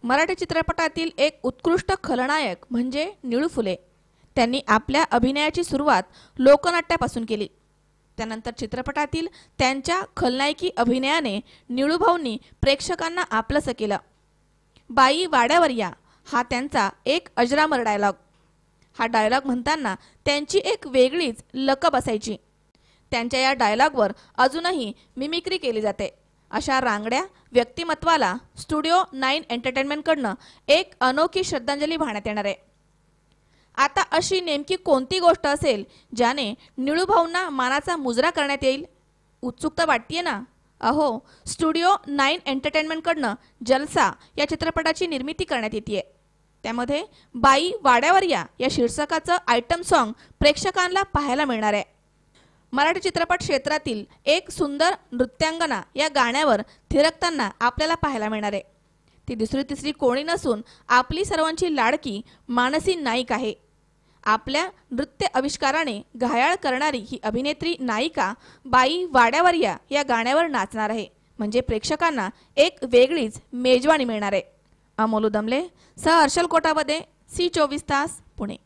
मराठी चित्रपटातील एक उत्कृष्ट खलनायक म्हणजे निळू फुले। त्यांनी आपल्या अभिनयाची सुरुवात लोकनाट्यापासून केली। त्यानंतर चित्रपटातील त्यांच्या खलनायकी अभिनयाने निळूभाऊंनी प्रेक्षकांना आपलंसं केलं। बाई वाड्यावर या हा त्यांचा एक अजरामर डायलॉग। हा डायलॉग म्हणताना त्यांची एक वेगळीच लकब असायची। त्यांच्या या डायलॉगवर अजूनही मिमिक्री केली जाते। अशा रांगड्या व्यक्तिमत्वाला स्टुडिओ 9 एंटरटेनमेंटकडनं एक अनोखी श्रद्धांजली वाहण्यात येणार आहे। आता अशी नेमकी कोणती गोष्ट असेल ज्याने निळूभाऊंना मानाचा मुजरा करण्यात येईल? उत्सुकता वाटतेय ना? अहो, स्टुडिओ 9 एंटरटेनमेंटकडनं जलसा या चित्रपटाची निर्मिती करण्यात येते। त्यामध्ये बाई वाड्यावर या शीर्षकाचं आयटम सॉन्ग प्रेक्षकांना पाहायला मिळणार आहे। मराठी चित्रपट क्षेत्रातील एक सुंदर नृत्यांगना या गाण्यावर थिरकताना आपल्याला पाहायला मिळणार आहे। ती दुसरी तिसरी कोणी नसून आपली सर्वांची लाडकी मानसी नाईक आहे। आपल्या नृत्य आविष्काराने घायाळ करणारी ही अभिनेत्री नायिका बाई वाड्यावर या गाण्यावर नाचणार आहे। म्हणजे प्रेक्षकांना एक वेगळीच मेजवानी मिळणार आहे। अमोलू दमले सह हर्षल कोटाबदे, सी 24 तास, पुणे।